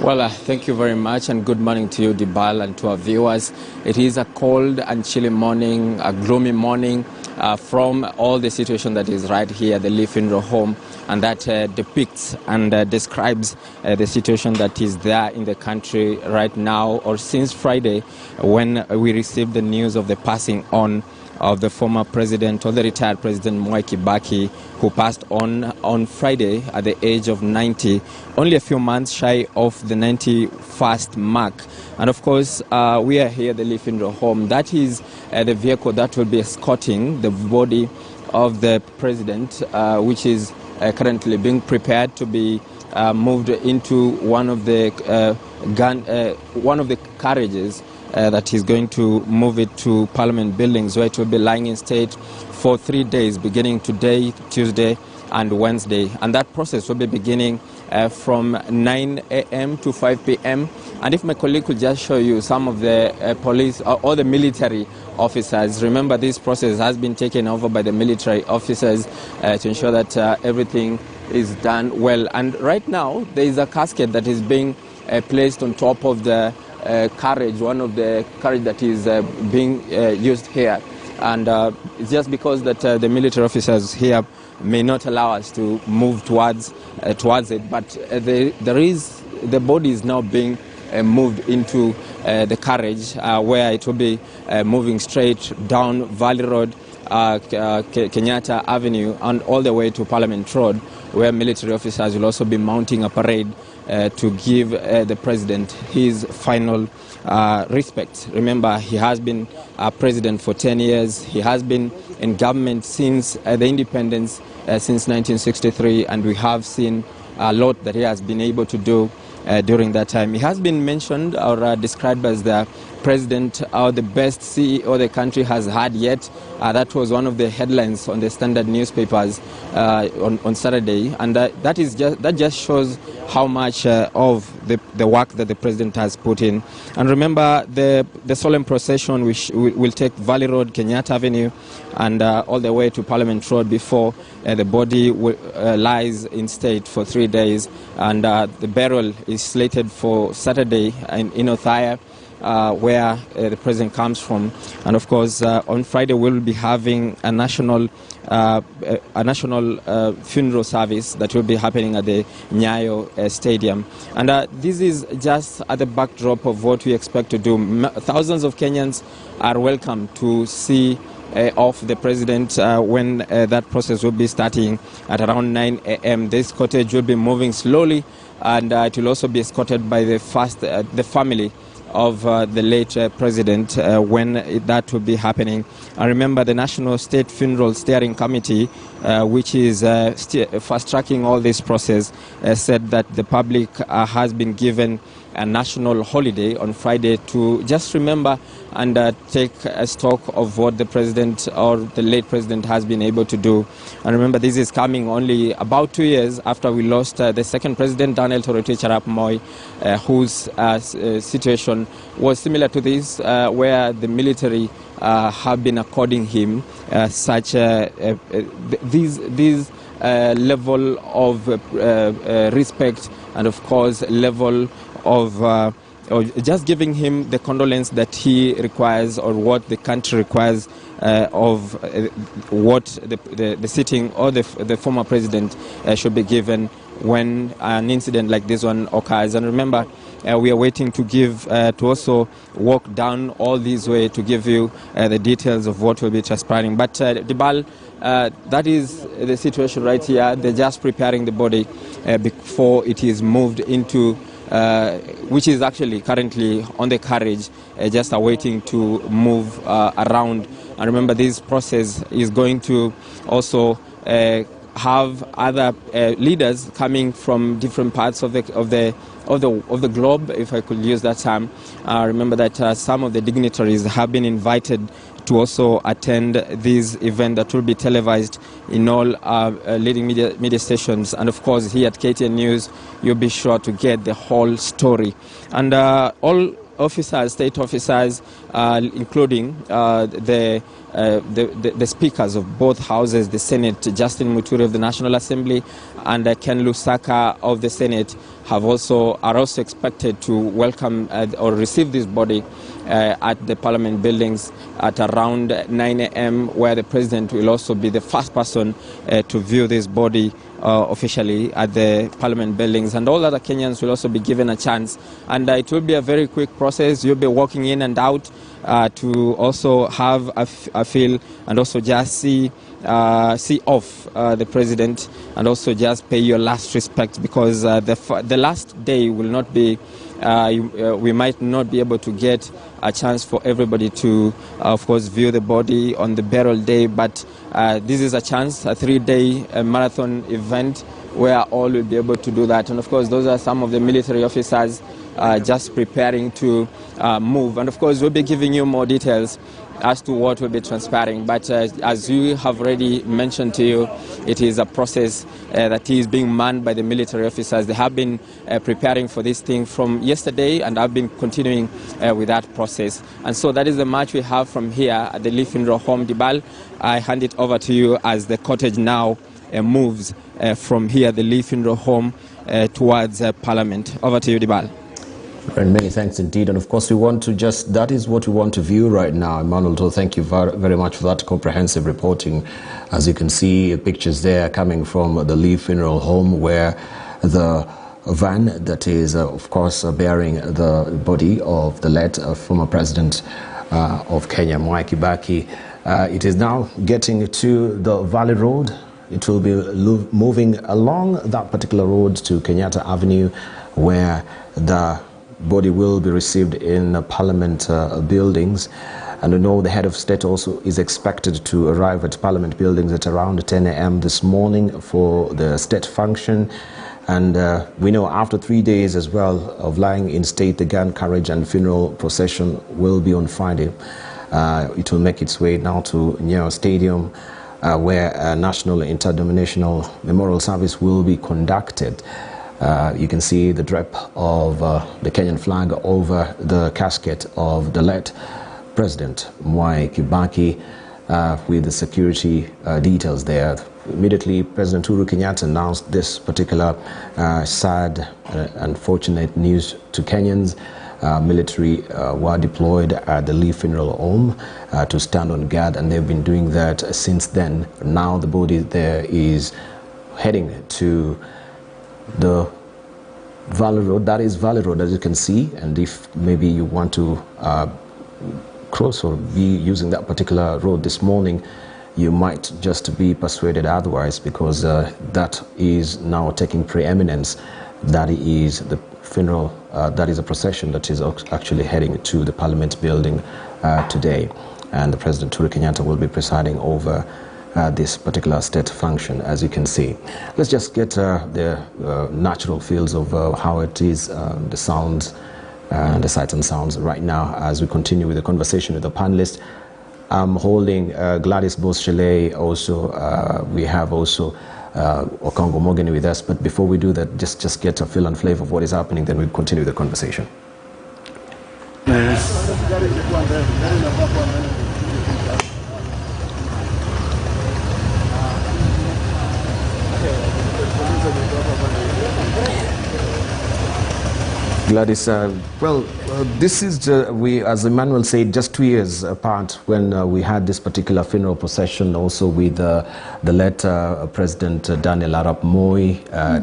Well, thank you very much, and good morning to you, Dibal, and to our viewers. It is a cold and chilly morning, a gloomy morning from all the situation that is right here at the Lee Funeral Home, and that depicts and describes the situation that is there in the country right now, or since Friday, when we received the news of the passing on of the former president, or the retired president Late Kibaki, who passed on Friday at the age of 90, only a few months shy of the 91st mark. And of course, we are here at the Lee Funeral Home. That is the vehicle that will be escorting the body of the president, which is currently being prepared to be moved into one of the carriages that is going to move it to Parliament buildings, where it will be lying in state for 3 days, beginning today, Tuesday and Wednesday. And that process will be beginning from 9 a.m. to 5 p.m. And if my colleague could just show you some of the police or the military officers. Remember, this process has been taken over by the military officers to ensure that everything is done well. And right now, there is a casket that is being placed on top of the carriage, one of the carriage that is being used here. And it's just because that the military officers here may not allow us to move towards it, but the body is now being moved into the carriage, where it will be moving straight down Valley Road, Kenyatta Avenue, and all the way to Parliament Road, where military officers will also be mounting a parade to give the president his final respect. Remember, he has been president for 10 years. He has been in government since the independence, since 1963, and we have seen a lot that he has been able to do during that time. He has been mentioned or described as the president or the best CEO the country has had yet. That was one of the headlines on the Standard newspapers on Saturday, and that just shows how much of the work that the president has put in. And remember, the solemn procession which will take Valley Road, Kenyatta Avenue, and all the way to Parliament Road before the body lies in state for 3 days, and the burial is slated for Saturday in Othaya, where the president comes from. And of course, on Friday we'll be having a national funeral service that will be happening at the Nyayo Stadium. And this is just at the backdrop of what we expect to do. Thousands of Kenyans are welcome to see off the president when that process will be starting at around 9 a.m. This cortege will be moving slowly, and it will also be escorted by the family of the late president when that will be happening. I remember the National State Funeral Steering Committee, which is fast-tracking all this process, said that the public has been given a national holiday on Friday to just remember and take a stock of what the president or the late president has been able to do. And remember, this is coming only about 2 years after we lost the second president, Daniel Toroitich Arap Moi, whose situation was similar to this, where the military have been according him such these level of respect, and of course level of just giving him the condolence that he requires, or what the country requires of what the sitting or the former president should be given when an incident like this one occurs. And remember, we are waiting to to also walk down all this way to give you the details of what will be transpiring. But Dibal, that is the situation right here. They're just preparing the body before it is moved into which is actually currently on the carriage, just awaiting to move around. And remember, this process is going to also have other leaders coming from different parts of the globe, if I could use that term. Remember that some of the dignitaries have been invited to also attend this event that will be televised in all leading media stations. And of course, here at KTN News, you'll be sure to get the whole story. And all officers, state officers, including the speakers of both houses, the Senate, Justin Muturi of the National Assembly, and Ken Lusaka of the Senate, are also expected to welcome or receive this body at the Parliament buildings at around 9 a.m., where the President will also be the first person to view this body officially at the Parliament buildings, and all other Kenyans will also be given a chance. And it will be a very quick process. You'll be walking in and out to also have a feel and also just see off the President, and also just pay your last respect, because the last day will not be, we might not be able to get a chance for everybody to, of course, view the body on the burial day, but this is a chance, a 3-day marathon event where all will be able to do that. And of course, those are some of the military officers just preparing to move. And of course, we'll be giving you more details as to what will be transpiring. But as you have already mentioned to you, it is a process that is being manned by the military officers. They have been preparing for this thing from yesterday, and have been continuing with that process. And so that is the match we have from here at the Lee Funeral Home, Dibal. I hand it over to you as the cottage now moves from here, the Lee Funeral Home, towards Parliament. Over to you, Dibal. And many thanks indeed. And of course, we want to that is what we want to view right now. Emmanuel, so thank you very much for that comprehensive reporting. As you can see, pictures there coming from the Lee Funeral Home, where the van that is, of course, bearing the body of the late former president of Kenya, Mwai Kibaki, it is now getting to the Valley Road. It will be moving along that particular road to Kenyatta Avenue, where the body will be received in Parliament buildings. And we know the head of state also is expected to arrive at Parliament buildings at around 10 a.m. this morning for the state function. And we know after 3 days as well of lying in state, the gun carriage and funeral procession will be on Friday. It will make its way now to Nyayo Stadium, where a national interdenominational memorial service will be conducted. You can see the drip of the Kenyan flag over the casket of the late President Mwai Kibaki, with the security details there. Immediately, President Uhuru Kenyatta announced this particular sad, unfortunate news to Kenyans. Military were deployed at the Lee Funeral Home to stand on guard, and they've been doing that since then. Now the body there is heading to the Valley Road. That is Valley Road, as you can see. And if maybe you want to cross or be using that particular road this morning, you might just be persuaded otherwise, because that is now taking preeminence. That is the funeral, that is a procession that is actually heading to the Parliament building today. And the President Uhuru Kenyatta will be presiding over this particular state function, as you can see. Let's just get the natural feels of how it is, the sounds, the sights and sounds right now as we continue with the conversation with the panelists. I'm holding Gladys Bos-Shele. Also, we have also Okongo Morgan with us. But before we do that, just get a feel and flavor of what is happening, then we'll continue the conversation. Gladys, this is, as Emmanuel said, just 2 years apart when we had this particular funeral procession also with the late President Daniel Arap Moi.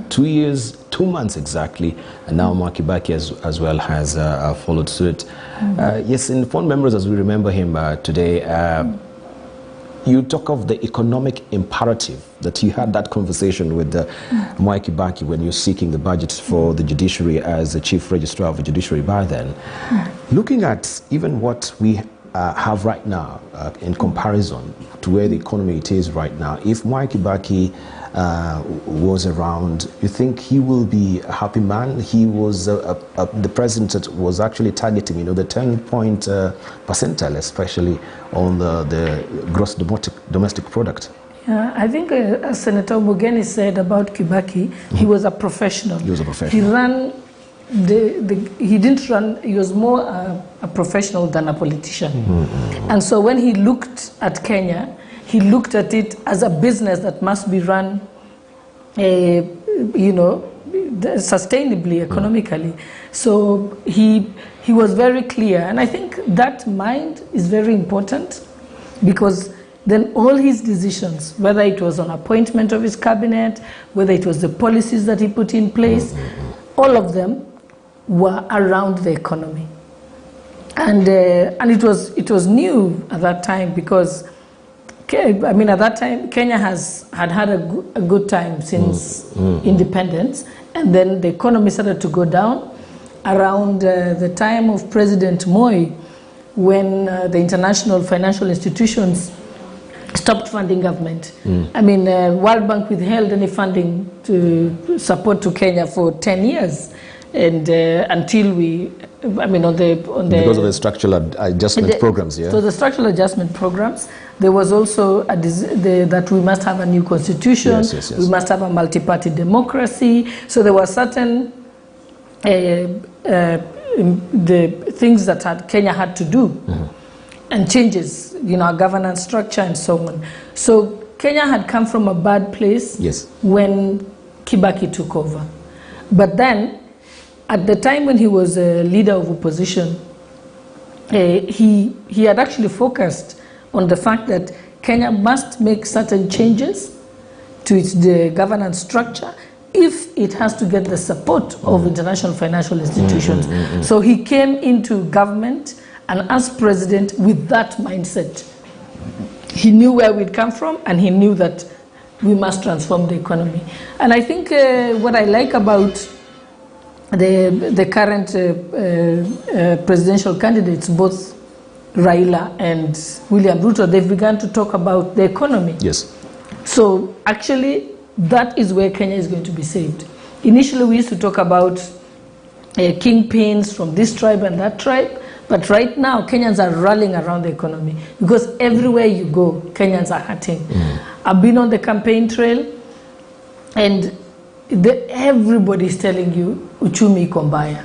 2 years, 2 months exactly, and now Mwai Kibaki as well has followed suit. Yes, in fond memories as we remember him today, you talk of the economic imperative, that you had that conversation with Mwai Kibaki when you're seeking the budget for the judiciary as the chief registrar of the judiciary by then. Looking at even what we have right now in comparison to where the economy it is right now, if Mwai Kibaki was around, you think he will be a happy man? He was the president that was actually targeting, you know, the 10-point percentile, especially on the gross domestic product. Yeah, I think as Senator Mugeni said about Kibaki, he was a professional. He was a professional. He ran he didn't run, he was more a professional than a politician. And so when he looked at Kenya, he looked at it as a business that must be run, you know, sustainably economically. So he was very clear, and I think that mind is very important, because then all his decisions, whether it was on appointment of his cabinet, whether it was the policies that he put in place, all of them were around the economy. And it was new at that time, because I mean, at that time, Kenya had a good time since independence, and then the economy started to go down around the time of President Moi, when the international financial institutions stopped funding government. I mean, World Bank withheld any funding to support to Kenya for 10 years, and until we, I mean, because of the structural adjustment programs, yeah. So the structural adjustment programs, there was also that we must have a new constitution. Yes. We must have a multi-party democracy. So there were certain the things that Kenya had to do, and changes, our governance structure and so on. So Kenya had come from a bad place when Kibaki took over. But then, at the time when he was a leader of opposition, he had actually focused on the fact that Kenya must make certain changes to the governance structure if it has to get the support of international financial institutions. So he came into government and as president with that mindset. He knew where we'd come from, and he knew that we must transform the economy. And I think what I like about the current presidential candidates, both Raila and William Ruto, they've begun to talk about the economy. Yes. So actually, that is where Kenya is going to be saved. Initially, we used to talk about kingpins from this tribe and that tribe, but right now, Kenyans are rallying around the economy, because everywhere you go, Kenyans are hurting. I've been on the campaign trail, and everybody is telling you, uchumi iko mbaya.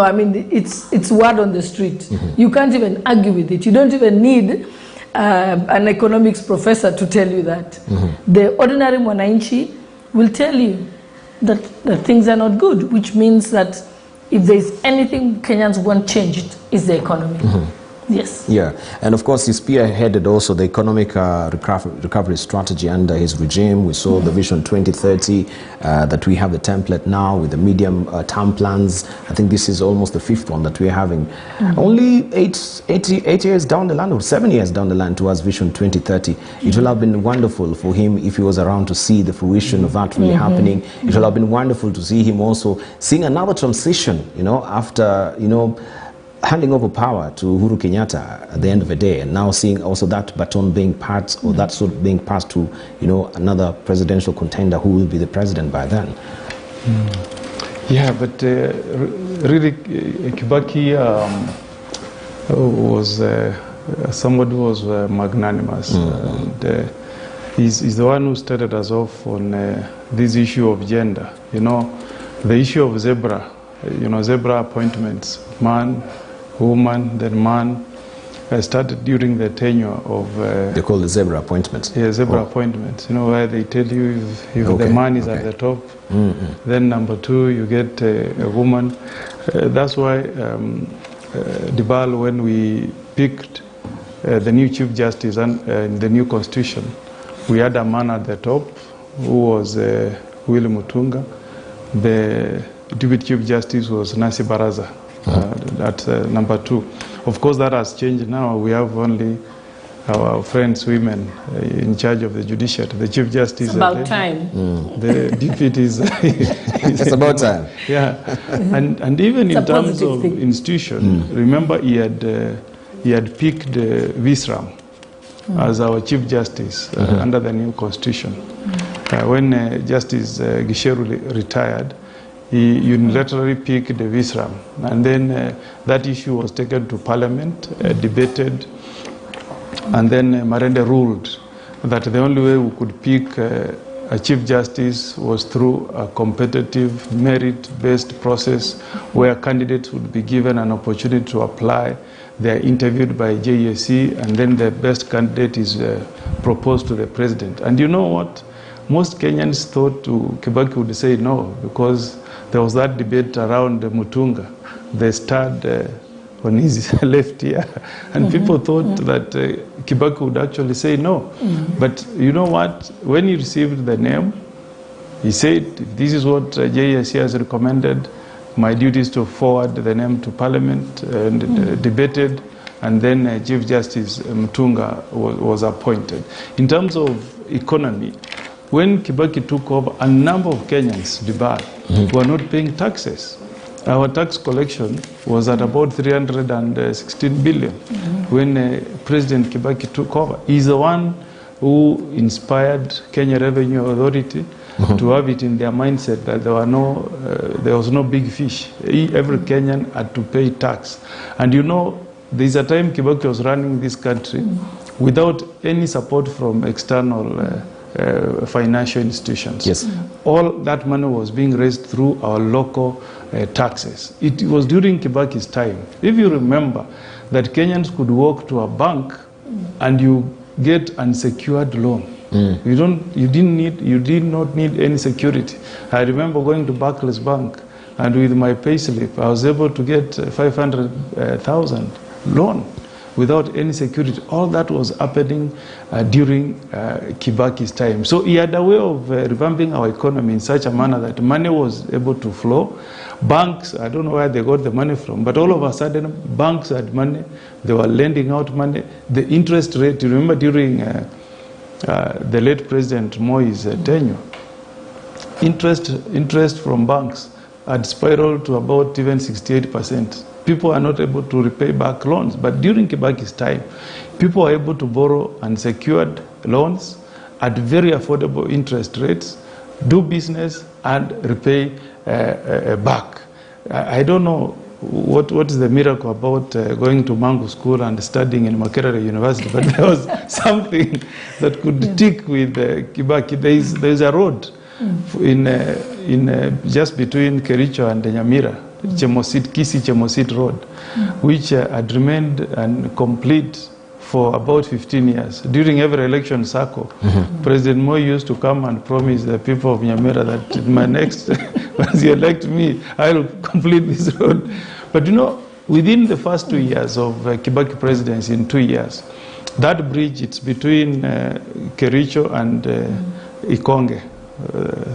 I mean, it's word on the street. You can't even argue with it. You don't even need an economics professor to tell you that. The ordinary mwananchi will tell you that things are not good, which means that if there's anything Kenyans want changed, is the economy. Yes. Yeah, and of course he spearheaded also the economic recovery strategy under his regime. We saw the Vision 2030, that we have the template now with the medium term plans. I think this is almost the 5th one that we're having. Only 8 years down the line, or 7 years down the line towards Vision 2030. It will have been wonderful for him if he was around to see the fruition of that really happening. It will have been wonderful to see him also seeing another transition, after, handing over power to Uhuru Kenyatta at the end of the day, and now seeing also that baton being passed, or that sort of being passed to, another presidential contender who will be the president by then. Yeah, but really, Kibaki was somebody who was magnanimous. And, he's the one who started us off on this issue of gender. The issue of zebra, zebra appointments, man, woman, then man, started during the tenure of... they call the zebra appointments. Yeah, zebra appointments, where they tell you if the man is at the top, then number 2, you get a woman. That's why Dibal, when we picked the new Chief Justice in the new Constitution, we had a man at the top who was Willy Mutunga. The Deputy Chief Justice was Nancy Baraza. At number 2. Of course, that has changed now. We have only our friends, women, in charge of the judiciary. The Chief Justice... It's about time. The deputies... It's about time. Yeah. And even in terms of institution, remember he had picked Visram as our Chief Justice under the new Constitution. When Justice Gisheru retired, he unilaterally picked the Visram, and then that issue was taken to Parliament, debated, and then Marende ruled that the only way we could pick a Chief Justice was through a competitive, merit-based process where candidates would be given an opportunity to apply. They are interviewed by JSC, and then the best candidate is proposed to the President. And you know what? most Kenyans thought Kibaki would say no, because there was that debate around Mutunga, the stud on his left ear, and people thought that Kibaki would actually say no. But you know what? When he received the name, he said, this is what JSC has recommended. My duty is to forward the name to Parliament and debated, and then Chief Justice Mutunga was appointed. In terms of economy, when Kibaki took over, a number of Kenyans, Dubai, were not paying taxes. Our tax collection was at about 316 billion when President Kibaki took over. He's the one who inspired Kenya Revenue Authority to have it in their mindset that there was no big fish. Every Kenyan had to pay tax. And you know, there's a time Kibaki was running this country without any support from external financial institutions. Yes. All that money was being raised through our local taxes. It was during Kibaki's time. If you remember that Kenyans could walk to a bank and you get unsecured loan. You did not need any security. I remember going to Barclays Bank, and with my payslip, I was able to get 500,000 loan without any security. All that was happening during Kibaki's time. So he had a way of revamping our economy in such a manner that money was able to flow. Banks, I don't know where they got the money from, but all of a sudden, banks had money. They were lending out money. The interest rate, you remember during the late President Moi's tenure, interest from banks had spiraled to about even 68%. People are not able to repay back loans. But during Kibaki's time, people were able to borrow unsecured loans at very affordable interest rates, do business, and repay back. I don't know what is the miracle about going to Mangu School and studying in Makerere University, but there was something that could tick with Kibaki. There is a road in just between Kericho and Nyamira, Kisi-Chemosit Road, which had remained complete for about 15 years. During every election cycle, President Moi used to come and promise the people of Nyamira that in my next, once you elect me, I will complete this road. But you know, within the first 2 years of Kibaki presidency, in 2 years, that bridge, it's between Kericho and Ikonge,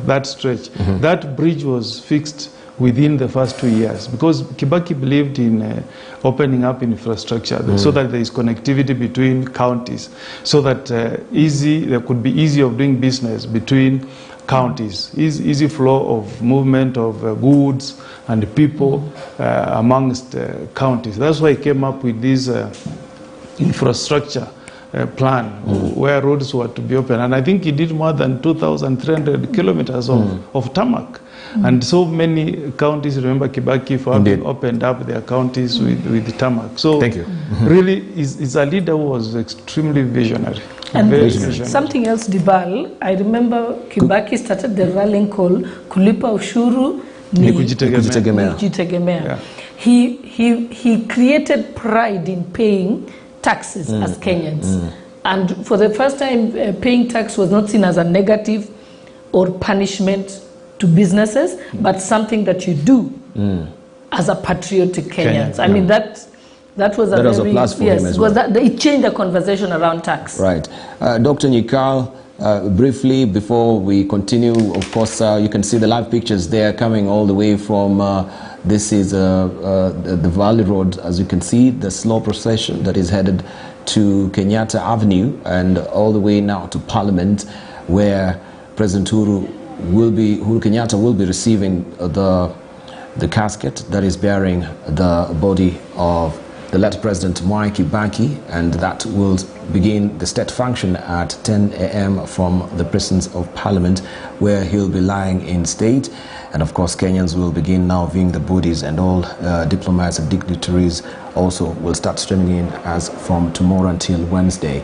that stretch, that bridge was fixed within the first 2 years, because Kibaki believed in opening up infrastructure so that there is connectivity between counties, so that there could be easy of doing business between counties, easy flow of movement of goods and people amongst counties. That's why he came up with this infrastructure plan where roads were to be open. And I think he did more than 2,300 kilometers of tarmac. And so many counties remember Kibaki for having opened up their counties with the tarmac. So thank you. Really, he's a leader who was extremely visionary. And something else, Dibal, I remember Kibaki started the rallying called Kulipa Ushuru ni Kujitegemea. Yeah. He created pride in paying taxes as Kenyans. And for the first time, paying tax was not seen as a negative or punishment to businesses, but something that you do as a patriotic Kenyans. I mean, that was a plus for him as well. It changed the conversation around tax. Right. Dr. Nyikal, briefly, before we continue, of course, you can see the live pictures there coming all the way from, this is the Valley Road, as you can see, the slow procession that is headed to Kenyatta Avenue and all the way now to Parliament, where President Uhuru Kenyatta will be receiving the casket that is bearing the body of the late President Mwai Kibaki, and that will begin the state function at 10 a.m. from the presence of Parliament, where he'll be lying in state. And of course, Kenyans will begin now viewing the bodies, and all diplomats and dignitaries also will start streaming in as from tomorrow until Wednesday.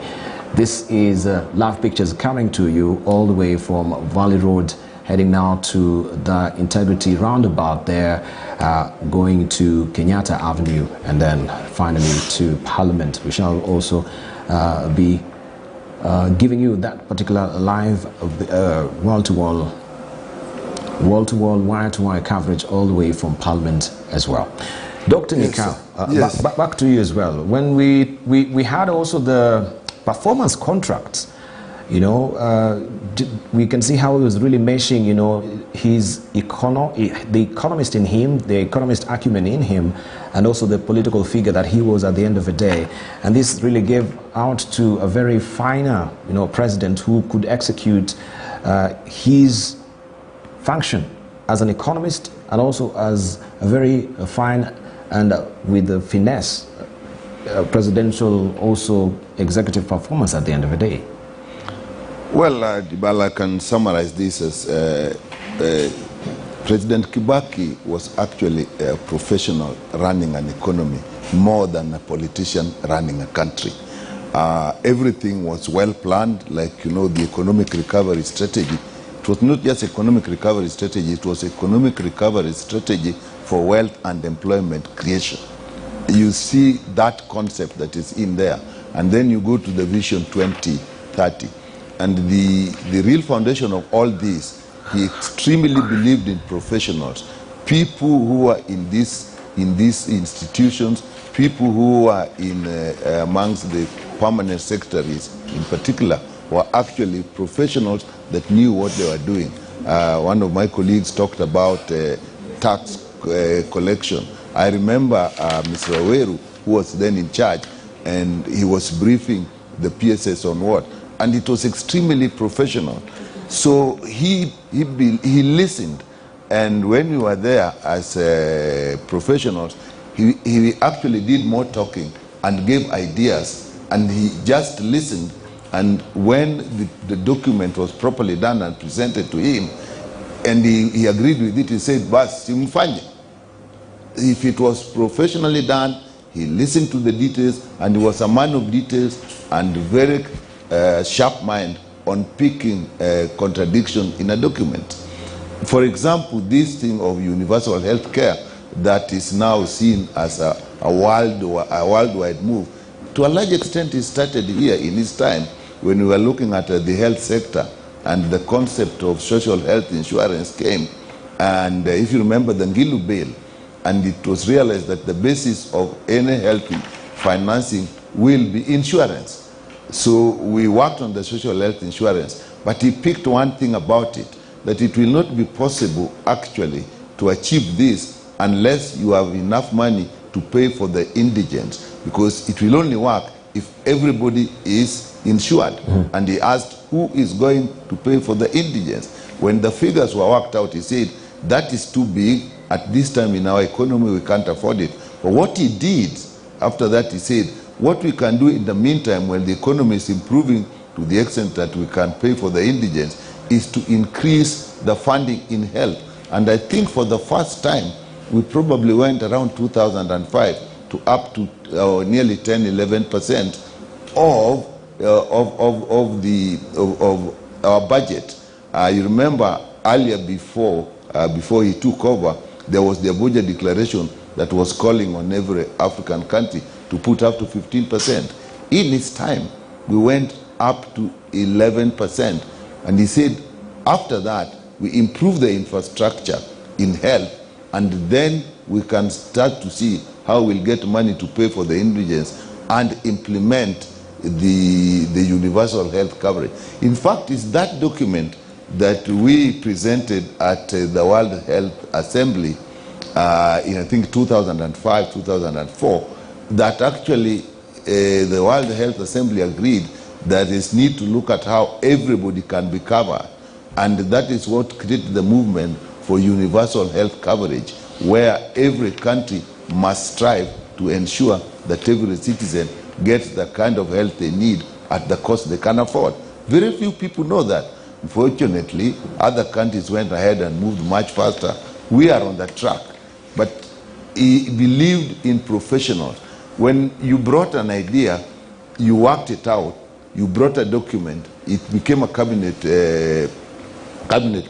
This is live pictures coming to you all the way from Valley Road, heading now to the Integrity Roundabout there, going to Kenyatta Avenue, and then finally to Parliament. We shall also be giving you that particular live wall-to-wall, wire-to-wire coverage all the way from Parliament as well. Dr. Nikau, yes. Back to you as well. When we had also the performance contracts, you know, we can see how he was really meshing, you know, the economist in him, the economist acumen in him, and also the political figure that he was at the end of the day. And this really gave out to a very finer, you know, president who could execute his function as an economist and also as a very fine and with the finesse presidential also executive performance at the end of the day. Well, I can summarize this as President Kibaki was actually a professional running an economy more than a politician running a country. Everything was well planned, like, you know, the economic recovery strategy. It was not just economic recovery strategy, it was economic recovery strategy for wealth and employment creation. You see that concept that is in there, and then you go to the Vision 2030. And the real foundation of all this, he extremely believed in professionals, people who are in these institutions, people who are in amongst the permanent secretaries in particular, were actually professionals that knew what they were doing. One of my colleagues talked about tax collection. I remember Mr. Aweru, who was then in charge, and he was briefing the PSS on what, and it was extremely professional. So he listened, and when we were there as professionals, he actually did more talking and gave ideas, and he just listened. And when the document was properly done and presented to him, and he agreed with it, he said, "Bas, simfanye." If it was professionally done, he listened to the details, and he was a man of details and very sharp mind on picking contradiction in a document. For example, this thing of universal health care that is now seen as a worldwide move, to a large extent it started here in his time when we were looking at the health sector and the concept of social health insurance came. And if you remember the Ngilu Bill, and it was realized that the basis of any health financing will be insurance. So we worked on the social health insurance, but he picked one thing about it, that it will not be possible actually to achieve this unless you have enough money to pay for the indigents, because it will only work if everybody is insured. And he asked, who is going to pay for the indigents? When the figures were worked out, he said, that is too big. At this time in our economy, we can't afford it. But what he did after that, he said, what we can do in the meantime when the economy is improving to the extent that we can pay for the indigents is to increase the funding in health. And I think for the first time, we probably went around 2005 to up to nearly 10–11% of our budget. You remember earlier before he took over, there was the Abuja Declaration that was calling on every African country to put up to 15%. In his time, we went up to 11%. And he said, after that, we improve the infrastructure in health, and then we can start to see how we'll get money to pay for the indigents and implement the universal health coverage. In fact, it's that document that we presented at the World Health Assembly in, I think, 2005, 2004, that actually the World Health Assembly agreed that is need to look at how everybody can be covered. And that is what created the movement for universal health coverage, where every country must strive to ensure that every citizen gets the kind of health they need at the cost they can afford. Very few people know that. Fortunately, other countries went ahead and moved much faster. We are on the track. But he believed in professionals. When you brought an idea, you worked it out, you brought a document, it became a cabinet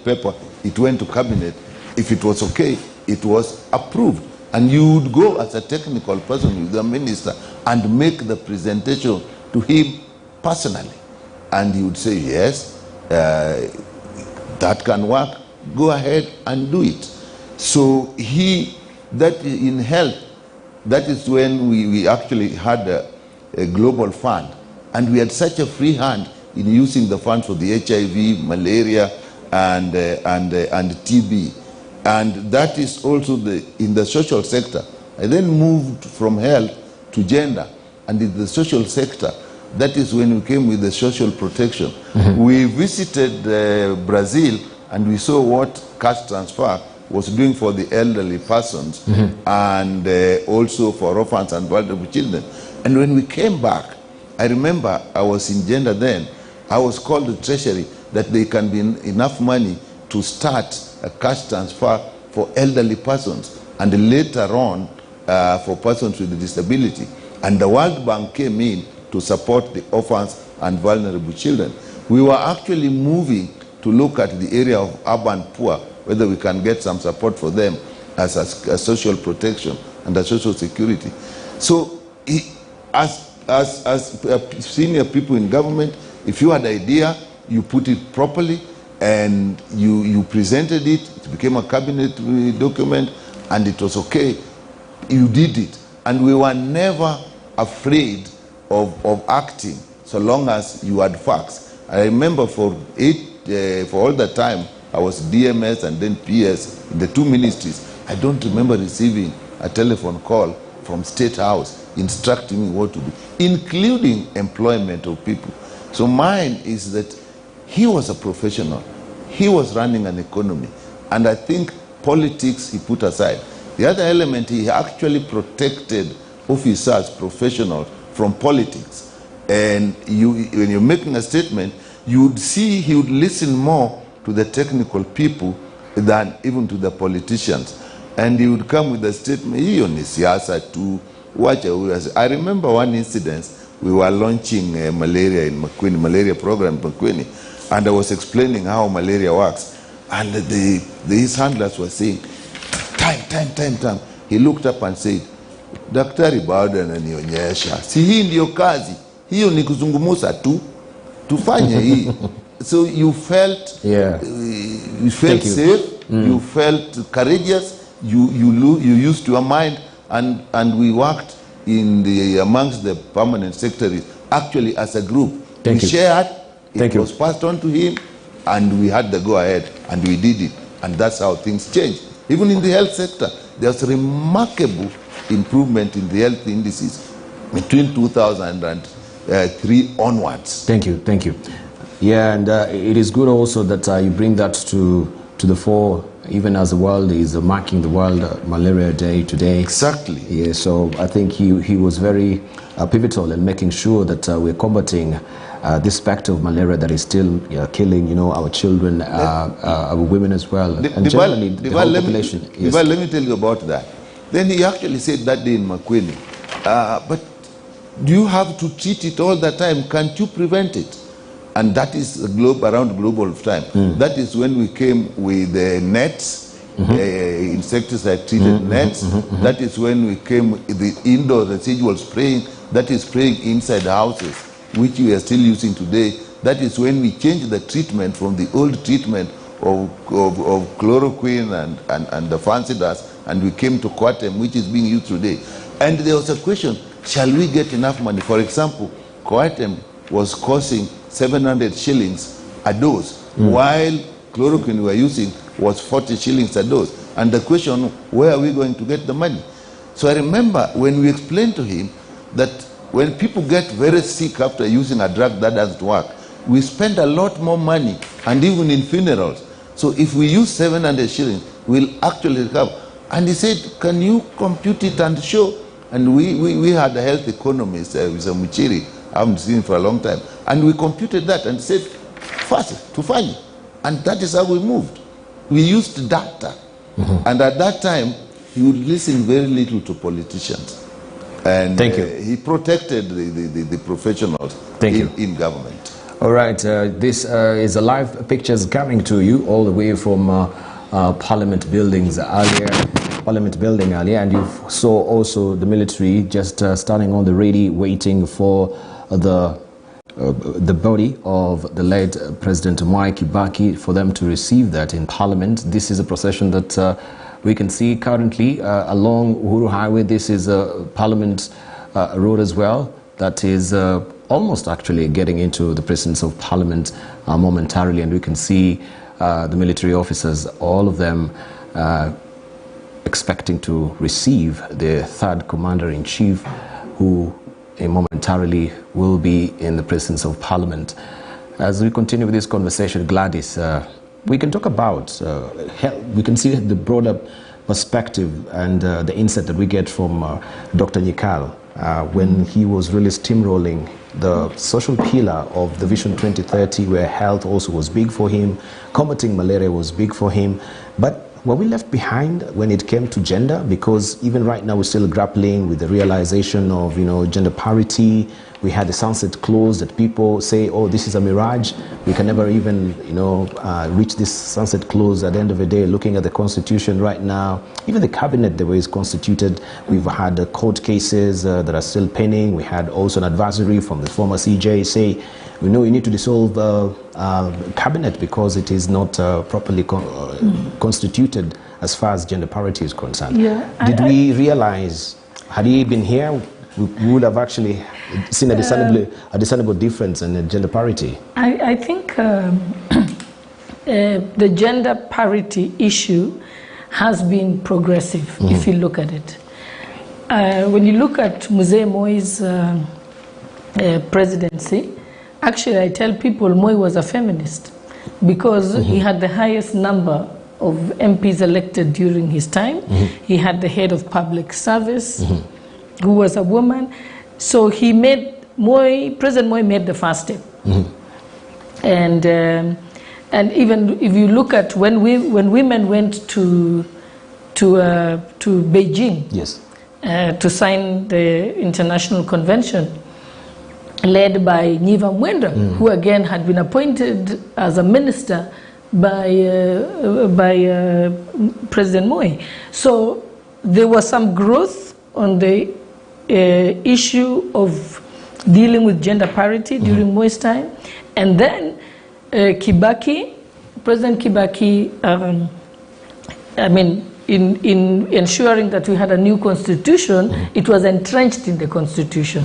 paper, it went to cabinet. If it was okay, it was approved. And you would go as a technical person with the minister and make the presentation to him personally. And he would say, yes, that can work, go ahead and do it. So that in health, that is when we actually had a global fund, and we had such a free hand in using the funds for the HIV, malaria, and TB. And that is also in the social sector. I then moved from health to gender, and in the social sector, that is when we came with the social protection. We visited Brazil, and we saw what cash transfer was doing for the elderly persons and also for orphans and vulnerable children. And when we came back, I remember I was in gender then, I was called the treasury that there can be enough money to start a cash transfer for elderly persons and later on for persons with a disability. And the World Bank came in to support the orphans and vulnerable children. We were actually moving to look at the area of urban poor, whether we can get some support for them as a social protection and a social security. So as senior people in government, if you had an idea, you put it properly and you presented it, it became a cabinet document, and it was okay. You did it. And we were never afraid of acting so long as you had facts. I remember for all the time, I was DMS and then PS in the two ministries. I don't remember receiving a telephone call from State House instructing me what to do, including employment of people. So mine is that he was a professional. He was running an economy. And I think politics he put aside. The other element, he actually protected officers, professionals from politics. And when you're making a statement, you would see he would listen more to the technical people than even to the politicians. And he would come with a statement, hiyo ni siasa tu, wacha huyo. I remember one incident, we were launching malaria in Makueni, malaria program in Makueni, and I was explaining how malaria works. And his handlers were saying, time. He looked up and said, Daktari bado ananionyesha. Si hii ndio kazi. Hiyo ni kuzungumuza tu. Tufanye hii. So you felt safe, you felt courageous, you used your mind, and we worked amongst the permanent secretaries actually as a group. We shared, it was passed on to him, and we had the go ahead, and we did it. And that's how things changed. Even in the health sector, there's remarkable improvement in the health indices between 2003 onwards. Thank you. Yeah, and it is good also that you bring that to the fore, even as the world is marking the World Malaria Day today. Exactly. Yeah, so I think he was very pivotal in making sure that we're combating this specter of malaria that is still killing, our children, our women as well, and generally the whole population. Let me tell you about that. Then he actually said that day in Makueni, but do you have to treat it all the time? Can't you prevent it? And that is around global time. That is when we came with the nets, insecticide-treated nets. That is when we came with the indoor residual spraying, that is spraying inside the houses, which we are still using today. That is when we changed the treatment from the old treatment of chloroquine and the fancy dust, and we came to Coatem, which is being used today. And there was a question, shall we get enough money? For example, Coatem was costing 700 shillings a dose, while chloroquine we were using was 40 shillings a dose. And the question, where are we going to get the money? So I remember when we explained to him that when people get very sick after using a drug that doesn't work, we spend a lot more money, and even in funerals. So if we use 700 shillings, we'll actually recover. And he said, can you compute it and show? And we had a health economist, with Muchiri, I haven't seen him for a long time. And we computed that and said, fast, to find it. And that is how we moved. We used data. And at that time, he would listen very little to politicians. And he protected the professionals in government. All right, this is a live pictures coming to you all the way from Parliament buildings earlier. Parliament building earlier, and you saw also the military just standing on the ready, waiting for the the body of the late President Mwai Kibaki, for them to receive that in Parliament. This is a procession that we can see currently along Uhuru Highway. This is a Parliament road as well that is almost actually getting into the presence of Parliament momentarily, and we can see the military officers, all of them expecting to receive the third commander-in-chief, who momentarily will be in the presence of Parliament. As we continue with this conversation, Gladys, we can talk about, we can see the broader perspective and the insight that we get from Dr. Nyikal when he was really steamrolling the social pillar of the Vision 2030, where health also was big for him, combating malaria was big for him. But were we left behind when it came to gender? Because even right now we're still grappling with the realization of, gender parity. We had the sunset clause that people say, oh, this is a mirage. We can never even, reach this sunset clause. At the end of the day, looking at the Constitution right now, even the cabinet, the way it's constituted, we've had court cases that are still pending. We had also an advisory from the former CJ say, we know you need to dissolve cabinet because it is not properly constituted as far as gender parity is concerned. Yeah, Did we realize, had he been here, we would have actually seen a discernible difference in gender parity? I think the gender parity issue has been progressive, if you look at it. When you look at Mzee Moi's presidency, actually I tell people Moi was a feminist because he had the highest number of MPs elected during his time. He had the head of public service, who was a woman. So he made, President Moi made the first step. And even if you look at when women went to Beijing, yes, to sign the international convention, led by Nyiva Mwenda, who again had been appointed as a minister by President Moi. So there was some growth on the issue of dealing with gender parity during Moi's time. And then President Kibaki, in ensuring that we had a new constitution, it was entrenched in the constitution.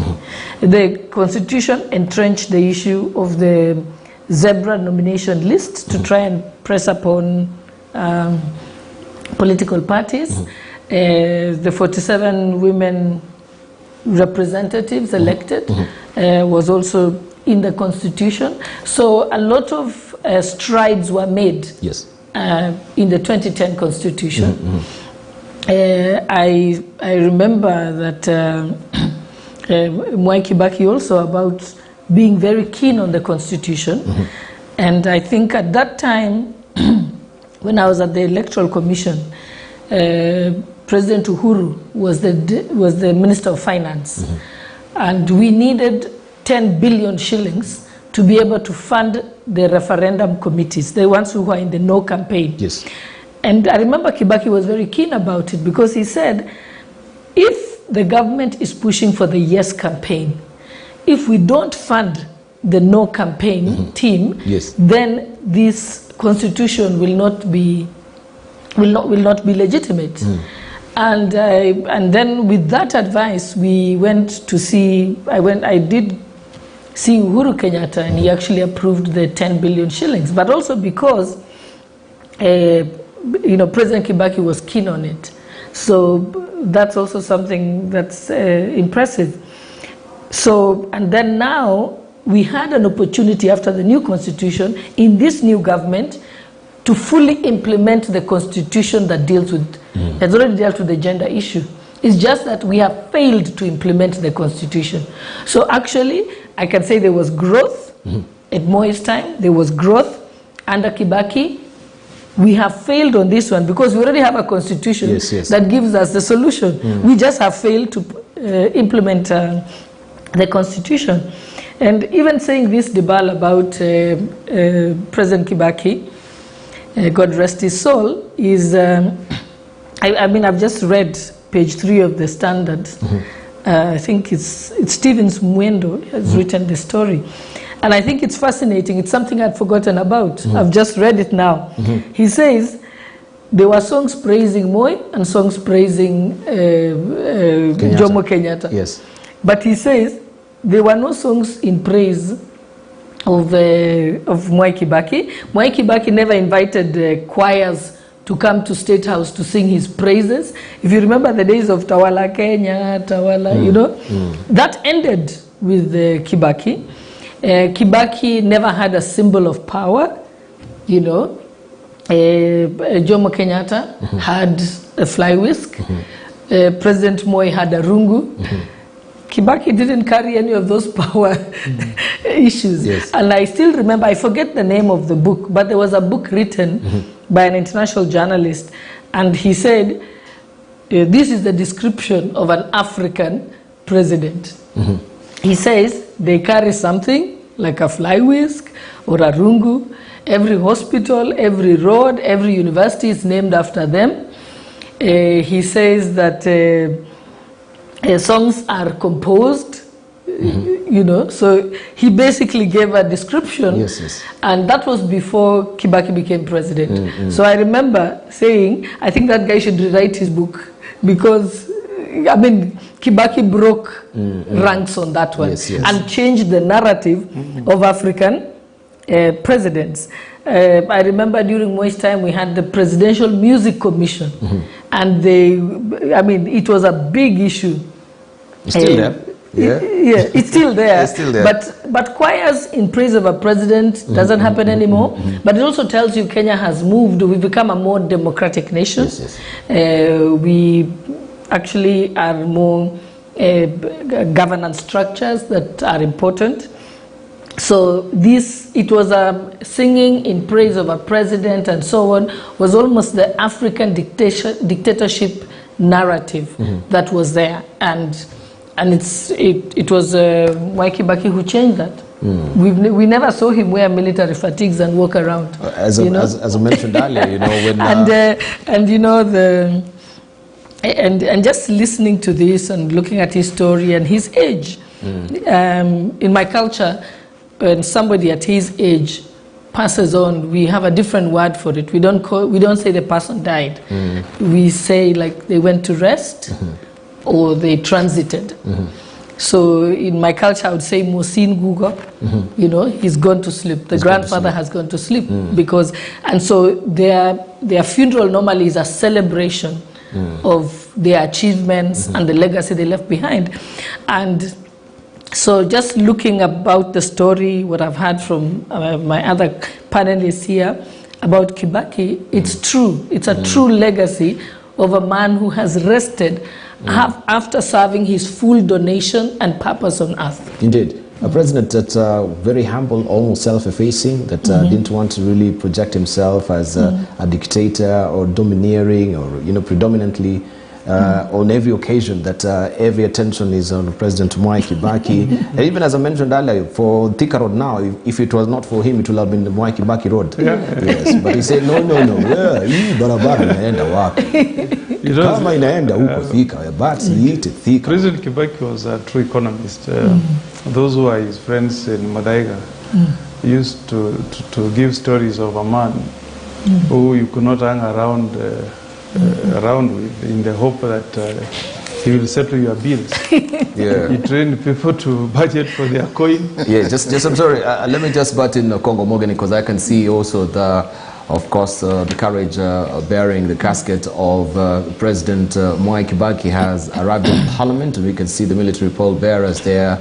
The constitution entrenched the issue of the zebra nomination list to try and press upon political parties. The 47 women representatives elected was also in the constitution. So a lot of strides were made. Yes. In the 2010 constitution. I remember that Mwai Kibaki also about being very keen on the constitution. And I think at that time, when I was at the Electoral Commission, President Uhuru was the Minister of Finance. And we needed 10 billion shillings to be able to fund the referendum committees, the ones who were in the no campaign. Yes. And I remember Kibaki was very keen about it because he said, if the government is pushing for the yes campaign, if we don't fund the no campaign team, yes, then this constitution will not be legitimate. And then with that advice, we went to see. I did see Uhuru Kenyatta, and he actually approved the 10 billion shillings. But also because, President Kibaki was keen on it. So that's also something that's impressive. So, and then now we had an opportunity after the new constitution in this new government to fully implement the constitution that deals with, has already dealt with the gender issue. It's just that we have failed to implement the constitution. So actually, I can say there was growth at Moi's time. There was growth under Kibaki. We have failed on this one because we already have a constitution that gives us the solution. We just have failed to implement the constitution. And even saying this debate about President Kibaki, God rest his soul, is, I've just read page 3 of the Standard. I think it's Stevens Mwendo has written the story. And I think it's fascinating. It's something I'd forgotten about. I've just read it now. He says there were songs praising Moi and songs praising Jomo Kenyatta. Yes. But he says there were no songs in praise of Mwai Kibaki. Mwai Kibaki never invited choirs to come to State House to sing his praises. If you remember the days of Tawala Kenya, Tawala, you know, that ended with Kibaki. Kibaki never had a symbol of power, you know. Jomo Kenyatta had a fly whisk. President Moi had a rungu. Kibaki didn't carry any of those power issues. Yes. And I still remember, I forget the name of the book, but there was a book written by an international journalist, and he said, this is the description of an African president. He says, they carry something like a fly whisk or a rungu. Every hospital, every road, every university is named after them. He says that songs are composed, you know, so he basically gave a description. Yes, yes. And that was before Kibaki became president. So I remember saying, I think that guy should rewrite his book, because, I mean, Kibaki broke ranks on that one. Yes, yes. And changed the narrative of African presidents. I remember during Moi's time we had the Presidential Music Commission, and I mean, it was a big issue. It's still there. Yeah, it's still there. It's still there. But choirs in praise of a president doesn't happen anymore. But it also tells you Kenya has moved. We've become a more democratic nation. Yes, yes. We actually are more governance structures that are important. So it was a singing in praise of a president and so on, was almost the African dictatorship narrative that was there. And it was Mwai Kibaki who changed that. We never saw him wear military fatigues and walk around. As I mentioned earlier, you know, when and you know and just listening to this and looking at his story and his age, in my culture, when somebody at his age passes on, we have a different word for it. We don't say the person died. We say like they went to rest or they transited. So in my culture, I would say Mosin Guga, you know, he's gone to sleep. The grandfather has gone to sleep because, and so their funeral normally is a celebration of their achievements and the legacy they left behind. And so just looking about the story, what I've heard from my other panelists here about Kibaki, it's true. It's a true legacy of a man who has rested after serving his full donation and purpose on earth. Indeed. A president that's very humble, almost self-effacing, that didn't want to really project himself as a dictator or domineering or, you know, predominantly on every occasion that every attention is on President Mwai Kibaki. And even as I mentioned earlier, for Thika Road now, if it was not for him, it would have been the Mwai Kibaki Road. Yes, but he said, no, hii barabara inaenda wapi? Kama inaenda huko Thika, but iite Thika. President Kibaki was a true economist. Those who are his friends in Madaiga used to give stories of a man who you could not hang around with in the hope that he will settle your bills. He trained people to budget for their coin. Yeah, just I'm sorry. Let me just butt in Congo Morgan, because I can see also the courage bearing the casket of President Mwai Kibaki has arrived in Parliament, and we can see the military pallbearers there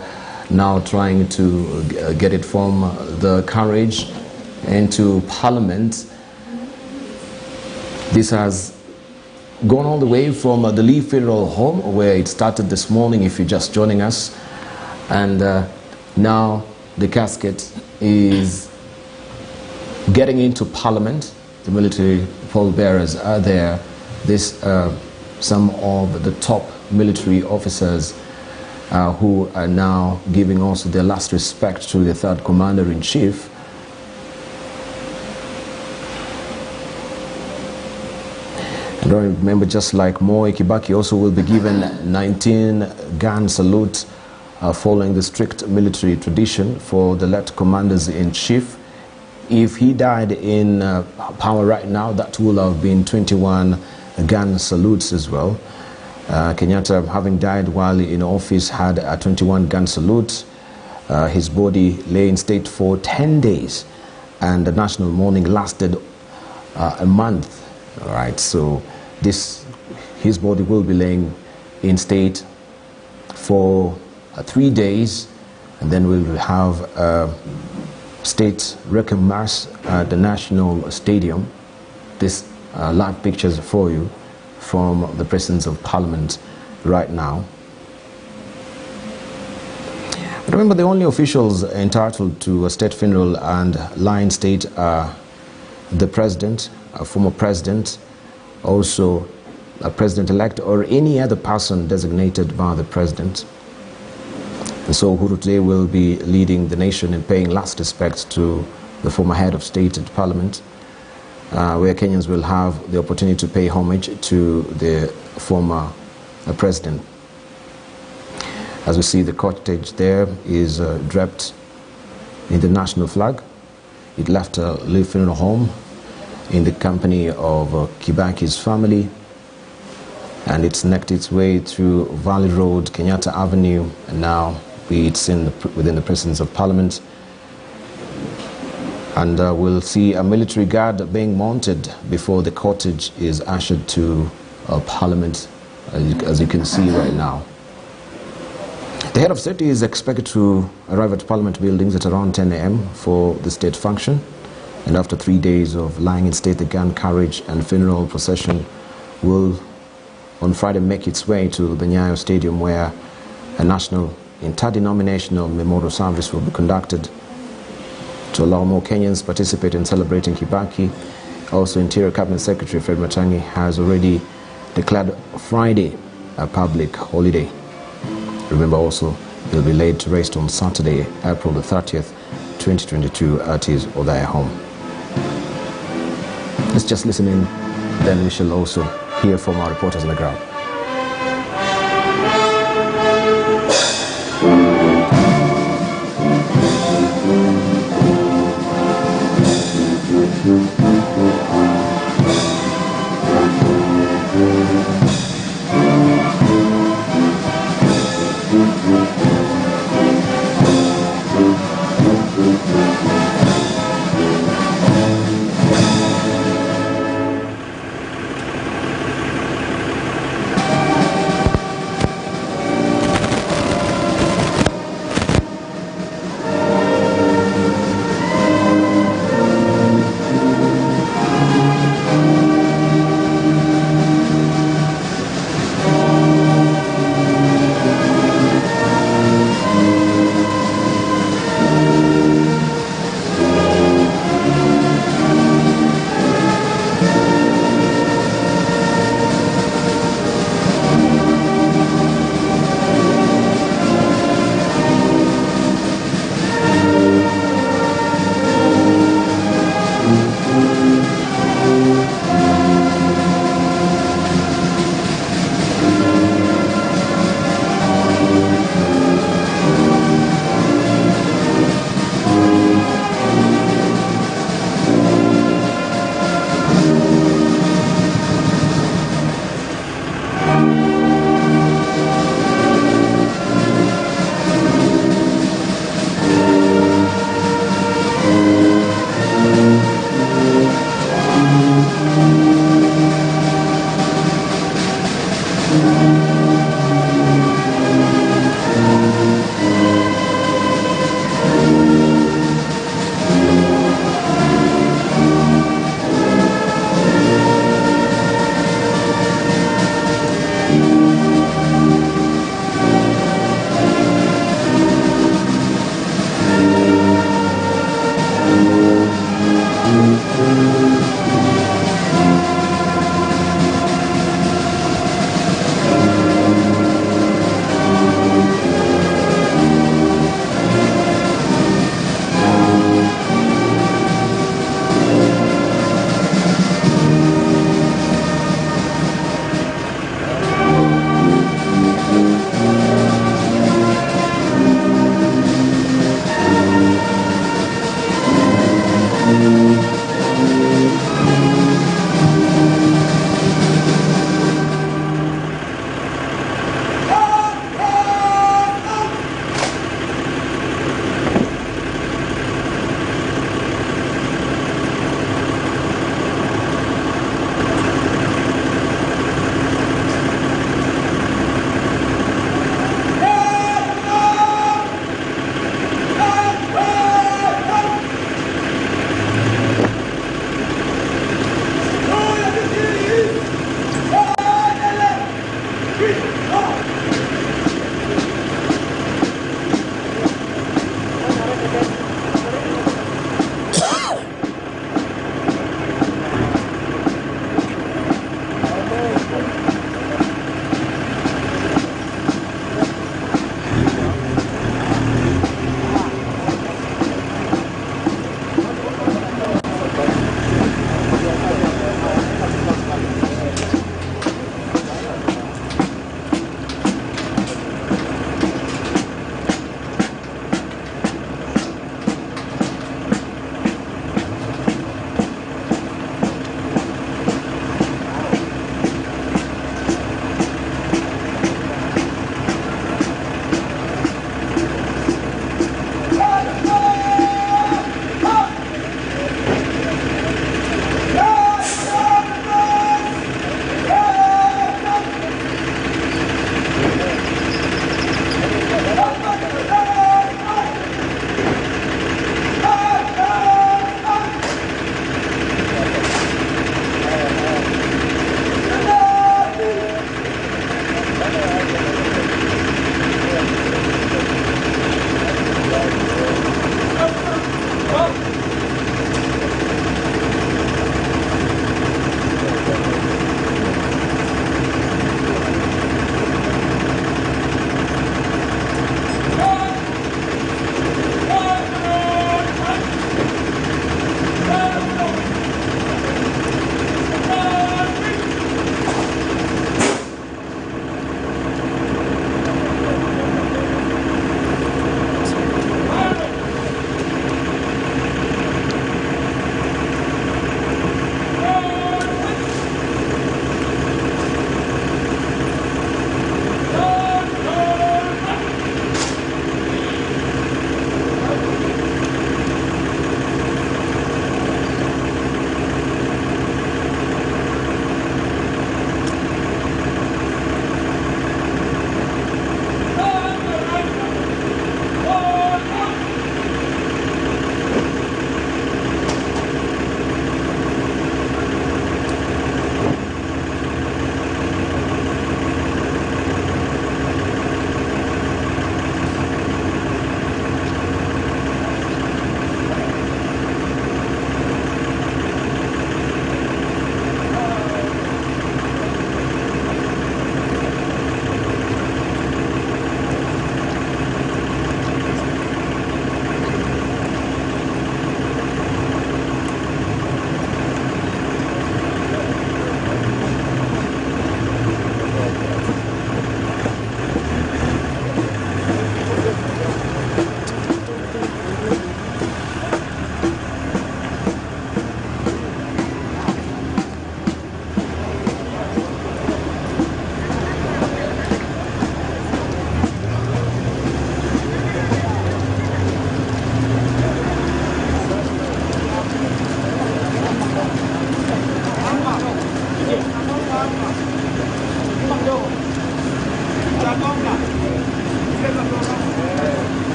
now trying to get it from the carriage into Parliament. This has gone all the way from the Lee Federal Home, where it started this morning, if you're just joining us. And now the casket is getting into Parliament. The military pallbearers are there. Some of the top military officers who are now giving also their last respect to the third commander-in-chief. And I remember, just like Moi Kibaki also will be given 19-gun salute following the strict military tradition for the late commanders-in-chief. If he died in power right now, that will have been 21 gun salutes as well. Kenyatta, having died while in office, had a 21 gun salute. His body lay in state for 10 days, and the national mourning lasted a month. All right, so his body will be laying in state for 3 days, and then we'll have a state requiem mass at the National Stadium. This live pictures for you from the presence of Parliament right now. But remember, the only officials entitled to a state funeral and lie in state are the president, a former president, also a president-elect, or any other person designated by the president. And so Uhuru today will be leading the nation in paying last respects to the former head of state and parliament, where Kenyans will have the opportunity to pay homage to the former president. As we see, the cortege there is draped in the national flag. It left a Lee funeral home in the company of Kibaki's family, and it's necked its way through Valley Road, Kenyatta Avenue, and now it's within the presence of Parliament. And we'll see a military guard being mounted before the cortege is ushered to Parliament, as you can see right now. The head of state is expected to arrive at Parliament buildings at around 10 a.m. for the state function. And after 3 days of lying in state, the gun carriage and funeral procession will on Friday make its way to the Nyayo Stadium, where a national interdenominational memorial service will be conducted to allow more Kenyans participate in celebrating Kibaki. Also, Interior Cabinet Secretary Fred Matiang'i has already declared Friday a public holiday. Remember also, he'll be laid to rest on Saturday, April the 30th, 2022 at his Othaya home. Let's just listen in, then we shall also hear from our reporters on the ground.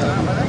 Gracias.